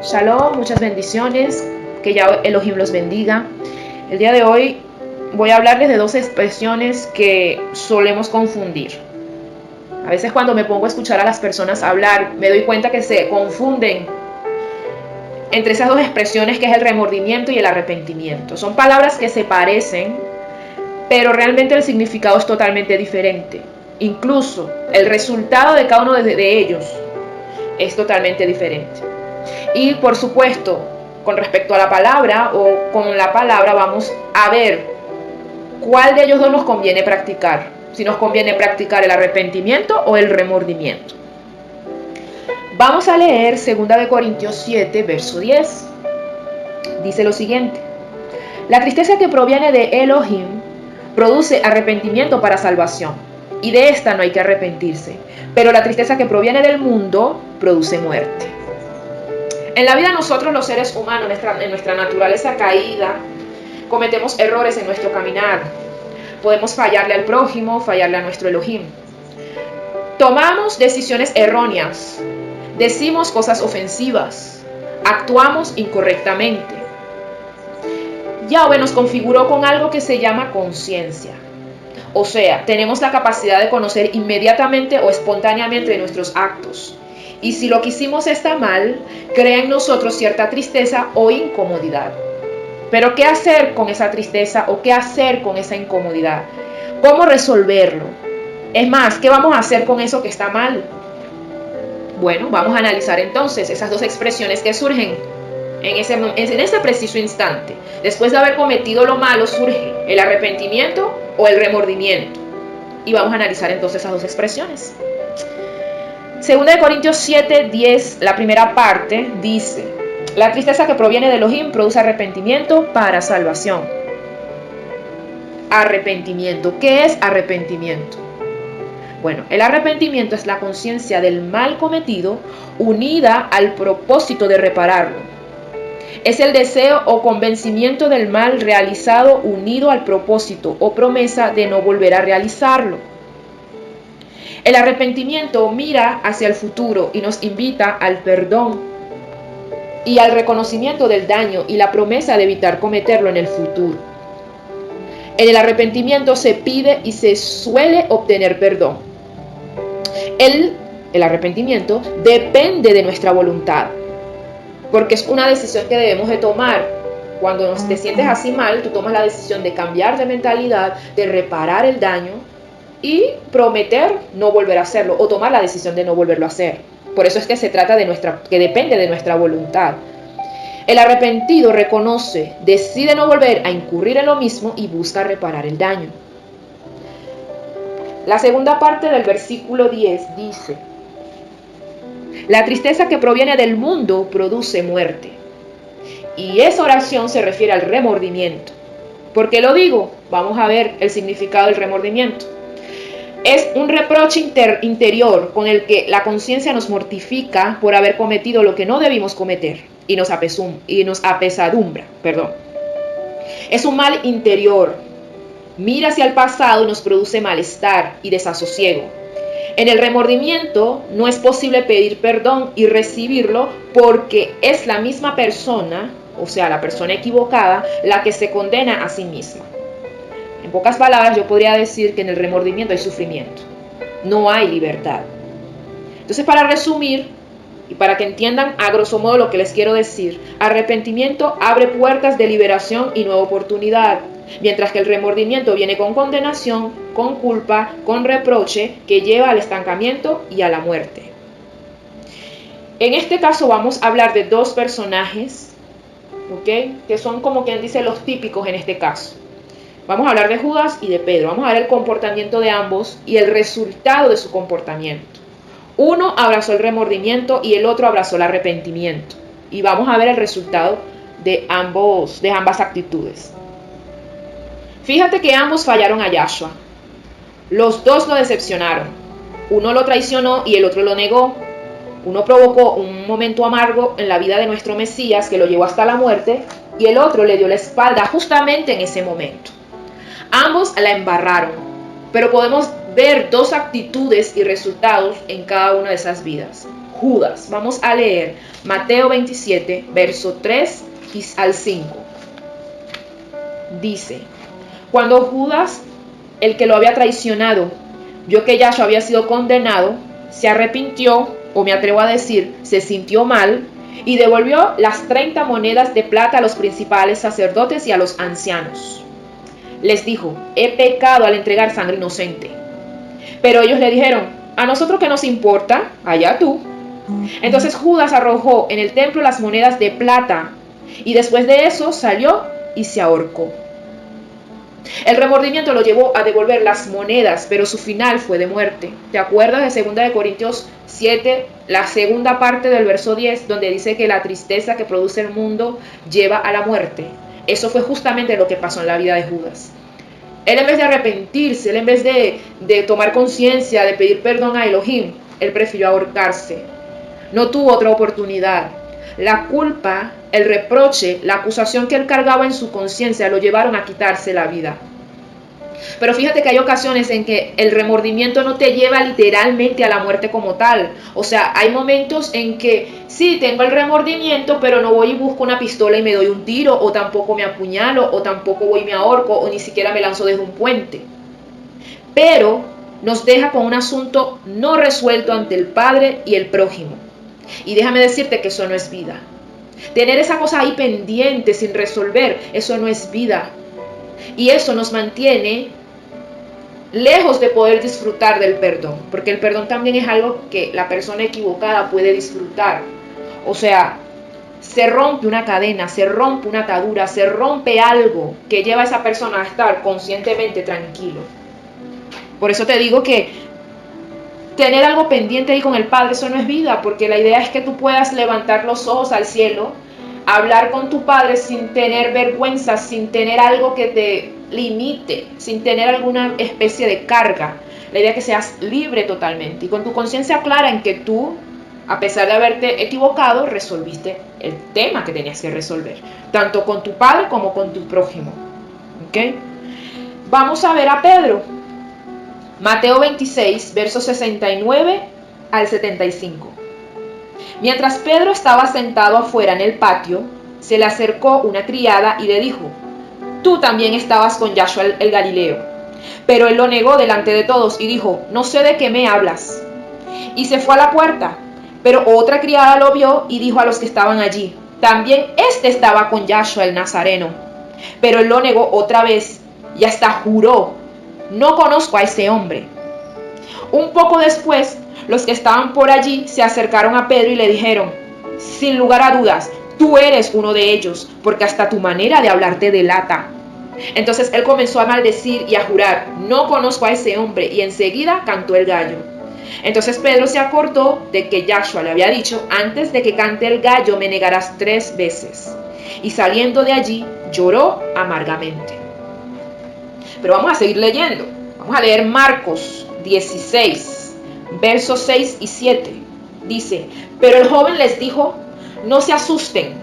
Shalom, muchas bendiciones, que ya Elohim los bendiga. El día de hoy voy a hablarles de dos expresiones que solemos confundir. A veces cuando me pongo a escuchar a las personas hablar, me doy cuenta que se confunden entre esas dos expresiones, que es el remordimiento y el arrepentimiento. Son palabras que se parecen, pero realmente el significado es totalmente diferente. Incluso el resultado de cada uno de ellos es totalmente diferente. Y por supuesto, con respecto a la palabra o con la palabra, vamos a ver cuál de ellos dos nos conviene practicar. Si nos conviene practicar el arrepentimiento o el remordimiento. Vamos a leer 2 Corintios 7, verso 10. Dice lo siguiente: la tristeza que proviene de Elohim produce arrepentimiento para salvación, y de esta no hay que arrepentirse, pero la tristeza que proviene del mundo produce muerte. En la vida nosotros los seres humanos, en nuestra naturaleza caída, cometemos errores en nuestro caminar. Podemos fallarle al prójimo, fallarle a nuestro Elohim. Tomamos decisiones erróneas, decimos cosas ofensivas, actuamos incorrectamente. Yahweh nos configuró con algo que se llama conciencia. O sea, tenemos la capacidad de conocer inmediatamente o espontáneamente nuestros actos. Y si lo que hicimos está mal, crea en nosotros cierta tristeza o incomodidad. Pero ¿qué hacer con esa tristeza o qué hacer con esa incomodidad? ¿Cómo resolverlo? Es más, ¿qué vamos a hacer con eso que está mal? Bueno, vamos a analizar entonces esas dos expresiones que surgen en ese preciso instante. Después de haber cometido lo malo, surge el arrepentimiento o el remordimiento. Y vamos a analizar entonces esas dos expresiones. 2 Corintios 7, 10, la primera parte, dice: la tristeza que proviene de Elohim produce arrepentimiento para salvación. Arrepentimiento. ¿Qué es arrepentimiento? Bueno, el arrepentimiento es la conciencia del mal cometido unida al propósito de repararlo. Es el deseo o convencimiento del mal realizado unido al propósito o promesa de no volver a realizarlo. El arrepentimiento mira hacia el futuro y nos invita al perdón y al reconocimiento del daño y la promesa de evitar cometerlo en el futuro. En el arrepentimiento se pide y se suele obtener perdón. El arrepentimiento depende de nuestra voluntad, porque es una decisión que debemos de tomar. Cuando te sientes así mal, tú tomas la decisión de cambiar de mentalidad, de reparar el daño y prometer no volver a hacerlo, o tomar la decisión de no volverlo a hacer. Por eso es que se trata que depende de nuestra voluntad. El arrepentido reconoce, decide no volver a incurrir en lo mismo y busca reparar el daño. La segunda parte del versículo 10 dice: la tristeza que proviene del mundo produce muerte. Y esa oración se refiere al remordimiento. ¿Por qué lo digo? Vamos a ver el significado del remordimiento. Es un reproche interior con el que la conciencia nos mortifica por haber cometido lo que no debimos cometer y nos apesadumbra. Es un mal interior. Mira hacia el pasado y nos produce malestar y desasosiego. En el remordimiento no es posible pedir perdón y recibirlo, porque es la misma persona, o sea, la persona equivocada, la que se condena a sí misma. En pocas palabras, yo podría decir que en el remordimiento hay sufrimiento, no hay libertad. Entonces, para resumir y para que entiendan a grosso modo lo que les quiero decir, arrepentimiento abre puertas de liberación y nueva oportunidad, mientras que el remordimiento viene con condenación, con culpa, con reproche, que lleva al estancamiento y a la muerte. En este caso vamos a hablar de dos personajes, que son, como quien dice, los típicos en este caso. Vamos a hablar de Judas y de Pedro. Vamos a ver el comportamiento de ambos y el resultado de su comportamiento. Uno abrazó el remordimiento y el otro abrazó el arrepentimiento. Y vamos a ver el resultado de ambas actitudes. Fíjate que ambos fallaron a Yahshua. Los dos lo decepcionaron. Uno lo traicionó y el otro lo negó. Uno provocó un momento amargo en la vida de nuestro Mesías que lo llevó hasta la muerte, y el otro le dio la espalda justamente en ese momento. Ambos la embarraron, pero podemos ver dos actitudes y resultados en cada una de esas vidas. Judas. Vamos a leer Mateo 27, verso 3 al 5. Dice: cuando Judas, el que lo había traicionado, vio que Yahshua había sido condenado, se arrepintió, o me atrevo a decir, se sintió mal, y devolvió las 30 monedas de plata a los principales sacerdotes y a los ancianos. Les dijo: he pecado al entregar sangre inocente. Pero ellos le dijeron: a nosotros qué nos importa, allá tú. Entonces Judas arrojó en el templo las monedas de plata, y después de eso salió y se ahorcó. El remordimiento lo llevó a devolver las monedas, pero su final fue de muerte. ¿Te acuerdas de 2 Corintios 7, la segunda parte del verso 10, donde dice que la tristeza que produce el mundo lleva a la muerte? Eso fue justamente lo que pasó en la vida de Judas. Él, en vez de arrepentirse, él en vez de tomar conciencia, de pedir perdón a Elohim, él prefirió ahorcarse. No tuvo otra oportunidad. La culpa, el reproche, la acusación que él cargaba en su conciencia lo llevaron a quitarse la vida. Pero fíjate que hay ocasiones en que el remordimiento no te lleva literalmente a la muerte como tal. O sea, hay momentos en que sí, tengo el remordimiento, pero no voy y busco una pistola y me doy un tiro, o tampoco me apuñalo, o tampoco voy y me ahorco, o ni siquiera me lanzo desde un puente. Pero nos deja con un asunto no resuelto ante el Padre y el prójimo. Y déjame decirte que eso no es vida. Tener esa cosa ahí pendiente sin resolver, eso no es vida. Y eso nos mantiene lejos de poder disfrutar del perdón. Porque el perdón también es algo que la persona equivocada puede disfrutar. O sea, se rompe una cadena, se rompe una atadura, se rompe algo que lleva a esa persona a estar conscientemente tranquilo. Por eso te digo que tener algo pendiente ahí con el Padre, eso no es vida, porque la idea es que tú puedas levantar los ojos al cielo, hablar con tu Padre sin tener vergüenza, sin tener algo que te limite, sin tener alguna especie de carga. La idea es que seas libre totalmente y con tu conciencia clara en que tú, a pesar de haberte equivocado, resolviste el tema que tenías que resolver, tanto con tu Padre como con tu prójimo. ¿Okay? Vamos a ver a Pedro. Mateo 26, versos 69 al 75. Mientras Pedro estaba sentado afuera en el patio, se le acercó una criada y le dijo: tú también estabas con Yahshua el Galileo. Pero él lo negó delante de todos y dijo: no sé de qué me hablas. Y se fue a la puerta. Pero otra criada lo vio y dijo a los que estaban allí: también este estaba con Yahshua el Nazareno. Pero él lo negó otra vez y hasta juró: no conozco a ese hombre. Un poco después, los que estaban por allí se acercaron a Pedro y le dijeron: sin lugar a dudas, tú eres uno de ellos, porque hasta tu manera de hablar te delata. Entonces él comenzó a maldecir y a jurar: no conozco a ese hombre, y enseguida cantó el gallo. Entonces Pedro se acordó de que Yahshua le había dicho: antes de que cante el gallo me negarás 3 veces. Y saliendo de allí lloró amargamente. Pero vamos a seguir leyendo. Vamos a leer Marcos 16, versos 6 y 7. Dice: pero el joven les dijo: no se asusten,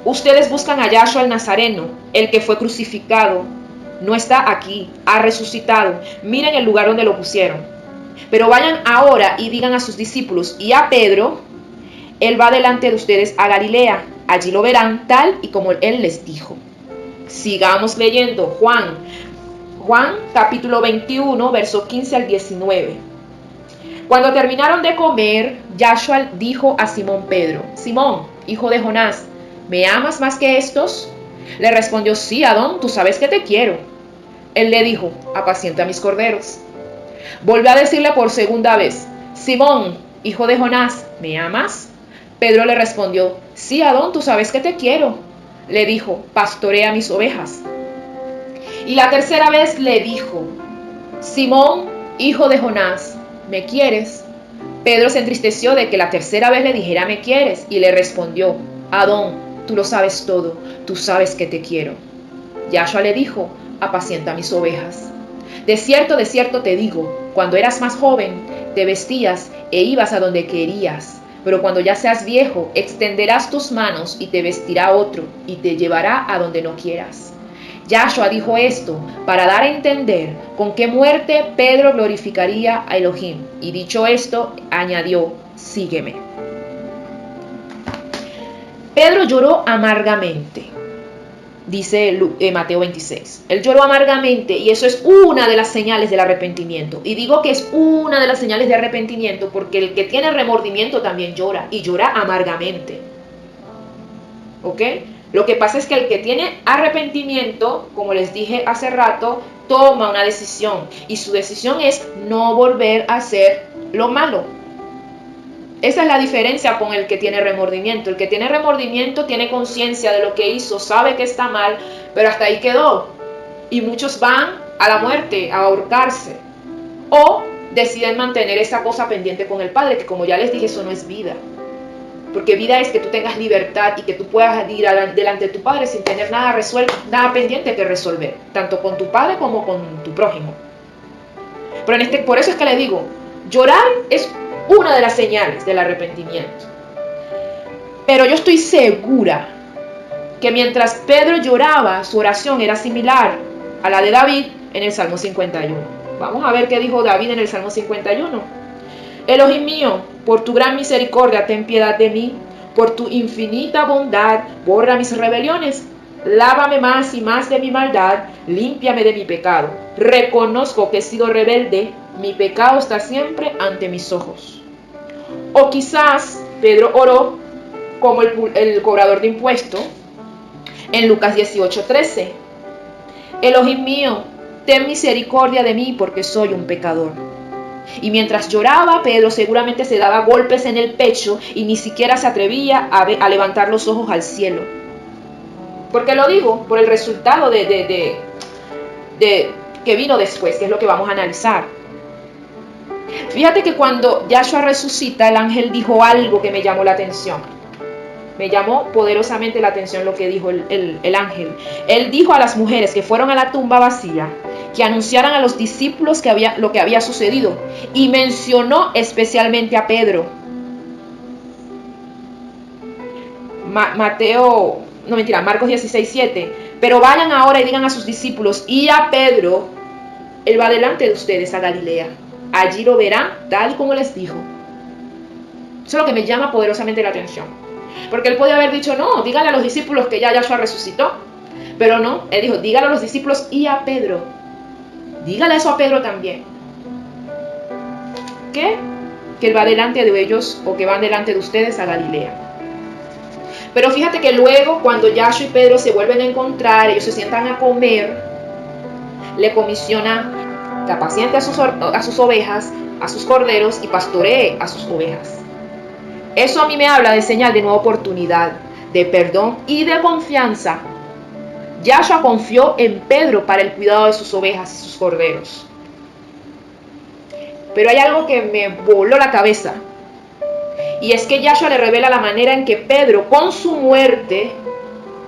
ustedes buscan a Yahshua el Nazareno, el que fue crucificado. No está aquí, ha resucitado. Miren el lugar donde lo pusieron. Pero vayan ahora y digan a sus discípulos y a Pedro: él va delante de ustedes a Galilea, allí lo verán tal y como él les dijo. Sigamos leyendo. Juan capítulo 21, verso 15 al 19. Cuando terminaron de comer, Yahshua dijo a Simón Pedro: Simón, hijo de Jonás, ¿me amas más que estos? Le respondió: sí, Adón, tú sabes que te quiero. Él le dijo: apacienta mis corderos. Volvió a decirle por segunda vez: Simón, hijo de Jonás, ¿me amas? Pedro le respondió: sí, Adón, tú sabes que te quiero. Le dijo: pastorea mis ovejas. Y la tercera vez le dijo: Simón, hijo de Jonás, ¿me quieres? Pedro se entristeció de que la tercera vez le dijera: ¿me quieres? Y le respondió: Adón, tú lo sabes todo, tú sabes que te quiero. Yahshua le dijo: apacienta mis ovejas. De cierto te digo, cuando eras más joven, te vestías e ibas a donde querías. Pero cuando ya seas viejo, extenderás tus manos y te vestirá otro y te llevará a donde no quieras. Yahshua dijo esto para dar a entender con qué muerte Pedro glorificaría a Elohim. Y dicho esto, añadió: sígueme. Pedro lloró amargamente, dice Mateo 26. Él lloró amargamente y eso es una de las señales del arrepentimiento. Y digo que es una de las señales de arrepentimiento porque el que tiene remordimiento también llora y llora amargamente. ¿Ok? Lo que pasa es que el que tiene arrepentimiento, como les dije hace rato, toma una decisión y su decisión es no volver a hacer lo malo. Esa es la diferencia con el que tiene remordimiento. El que tiene remordimiento tiene conciencia de lo que hizo, sabe que está mal, pero hasta ahí quedó. Y muchos van a la muerte, a ahorcarse. O deciden mantener esa cosa pendiente con el Padre, que como ya les dije, eso no es vida. Porque vida es que tú tengas libertad y que tú puedas ir delante de tu Padre sin tener nada resuelto, nada pendiente que resolver, tanto con tu Padre como con tu prójimo. Pero por eso es que le digo, llorar es una de las señales del arrepentimiento. Pero yo estoy segura que mientras Pedro lloraba, su oración era similar a la de David en el Salmo 51. Vamos a ver qué dijo David en el Salmo 51. Elohim mío, por tu gran misericordia, ten piedad de mí. Por tu infinita bondad, borra mis rebeliones. Lávame más y más de mi maldad, límpiame de mi pecado. Reconozco que he sido rebelde, mi pecado está siempre ante mis ojos. O quizás Pedro oró como el cobrador de impuestos en Lucas 18:13. Elohim mío, ten misericordia de mí porque soy un pecador. Y mientras lloraba, Pedro seguramente se daba golpes en el pecho y ni siquiera se atrevía a levantar los ojos al cielo. ¿Por qué lo digo? Por el resultado de que vino después, que es lo que vamos a analizar. Fíjate que cuando Yahshua resucita, el ángel dijo algo que me llamó la atención. Me llamó poderosamente la atención lo que dijo el ángel. Él dijo a las mujeres que fueron a la tumba vacía que anunciaran a los discípulos lo que había sucedido y mencionó especialmente a Pedro. Marcos 16:7. Pero vayan ahora y digan a sus discípulos y a Pedro, él va delante de ustedes a Galilea. Allí lo verán tal como les dijo. Eso es lo que me llama poderosamente la atención. Porque él podía haber dicho, no, díganle a los discípulos que ya Yahshua resucitó. Pero no, él dijo, díganle a los discípulos y a Pedro. Dígale eso a Pedro también. ¿Qué? Que él va delante de ellos o que van delante de ustedes a Galilea. Pero fíjate que luego, cuando Yahshua y Pedro se vuelven a encontrar, ellos se sientan a comer, le comisiona que apaciente a sus ovejas, a sus corderos y pastoree a sus ovejas. Eso a mí me habla de señal de nueva oportunidad, de perdón y de confianza. Yahshua confió en Pedro para el cuidado de sus ovejas y sus corderos. Pero hay algo que me voló la cabeza. Y es que Yahshua le revela la manera en que Pedro, con su muerte,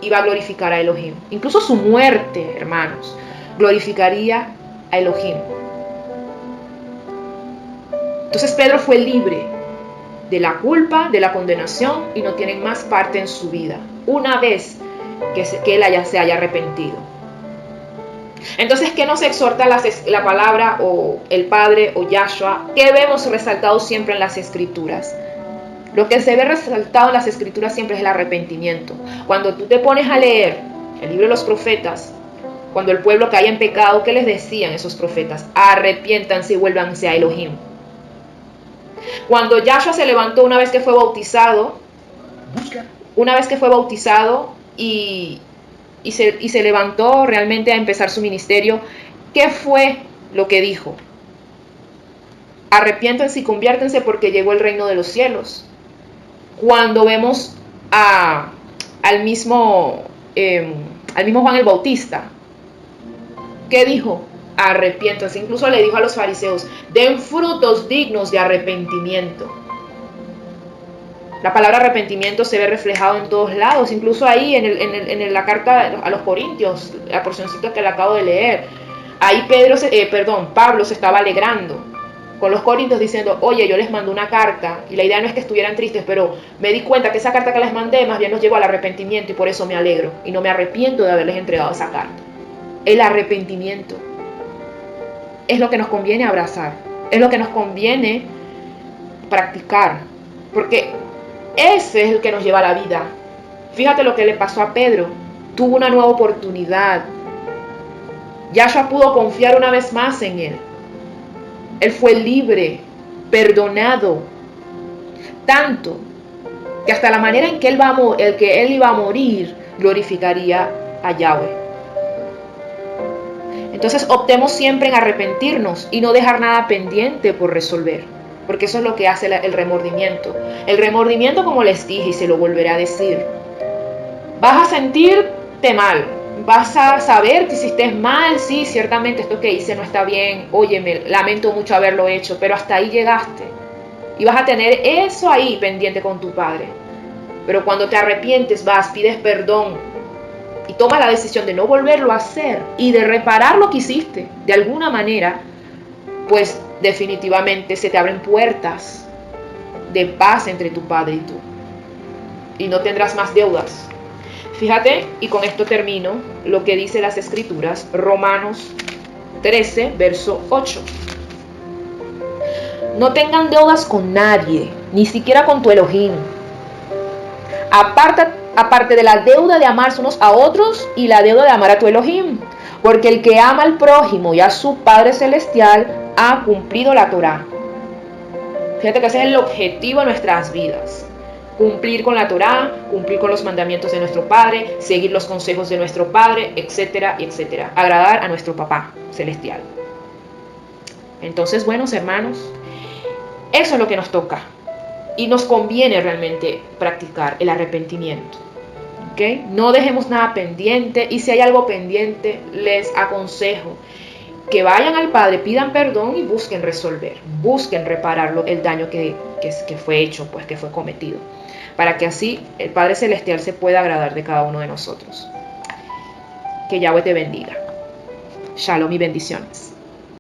iba a glorificar a Elohim. Incluso su muerte, hermanos, glorificaría a Elohim. Entonces Pedro fue libre de la culpa, de la condenación y no tiene más parte en su vida. Una vez que él se haya arrepentido. Entonces, ¿qué nos exhorta la palabra o el Padre o Yahshua? ¿Qué vemos resaltado siempre en las Escrituras? Lo que se ve resaltado en las Escrituras siempre es el arrepentimiento. Cuando tú te pones a leer el libro de los profetas, cuando el pueblo caía en pecado, ¿qué les decían esos profetas? Arrepiéntanse y vuélvanse a Elohim. Cuando Yahshua se levantó una vez que fue bautizado, y se levantó realmente a empezar su ministerio, ¿qué fue lo que dijo? Arrepiéntanse y conviértense porque llegó el reino de los cielos. Cuando vemos al mismo Juan el Bautista, ¿qué dijo? Arrepiéntanse. Incluso le dijo a los fariseos, den frutos dignos de arrepentimiento. La palabra arrepentimiento se ve reflejado en todos lados, incluso ahí en la carta a los Corintios, la porcioncita que le acabo de leer. Ahí Pablo se estaba alegrando con los corintios diciendo, oye, yo les mando una carta y la idea no es que estuvieran tristes, pero me di cuenta que esa carta que les mandé más bien nos llevó al arrepentimiento y por eso me alegro y no me arrepiento de haberles entregado esa carta. El arrepentimiento es lo que nos conviene abrazar, es lo que nos conviene practicar, porque ese es el que nos lleva a la vida. Fíjate lo que le pasó a Pedro. Tuvo una nueva oportunidad. Yahshua pudo confiar una vez más en él. Él fue libre, perdonado, tanto que hasta la manera en que él iba a morir glorificaría a Yahweh. Entonces optemos siempre en arrepentirnos y no dejar nada pendiente por resolver, porque eso es lo que hace el remordimiento. El remordimiento, como les dije y se lo volveré a decir, vas a sentirte mal, vas a saber que hiciste mal, sí, ciertamente esto que hice no está bien, óyeme, lamento mucho haberlo hecho, pero hasta ahí llegaste. Y vas a tener eso ahí pendiente con tu Padre. Pero cuando te arrepientes, vas, pides perdón y tomas la decisión de no volverlo a hacer y de reparar lo que hiciste de alguna manera, pues definitivamente se te abren puertas de paz entre tu Padre y tú. Y no tendrás más deudas. Fíjate, y con esto termino, lo que dice las Escrituras, Romanos 13, verso 8. No tengan deudas con nadie, ni siquiera con tu Elohim. Aparte de la deuda de amarse unos a otros y la deuda de amar a tu Elohim. Porque el que ama al prójimo y a su Padre Celestial ha cumplido la Torá. Fíjate que ese es el objetivo de nuestras vidas. Cumplir con la Torá, cumplir con los mandamientos de nuestro Padre, seguir los consejos de nuestro Padre, etcétera, etcétera. Agradar a nuestro Papá Celestial. Entonces, buenos hermanos, eso es lo que nos toca. Y nos conviene realmente practicar el arrepentimiento. ¿Okay? No dejemos nada pendiente. Y si hay algo pendiente, les aconsejo que vayan al Padre, pidan perdón y busquen resolver. Busquen reparar el daño que fue hecho, pues que fue cometido. Para que así el Padre Celestial se pueda agradar de cada uno de nosotros. Que Yahweh te bendiga. Shalom y bendiciones.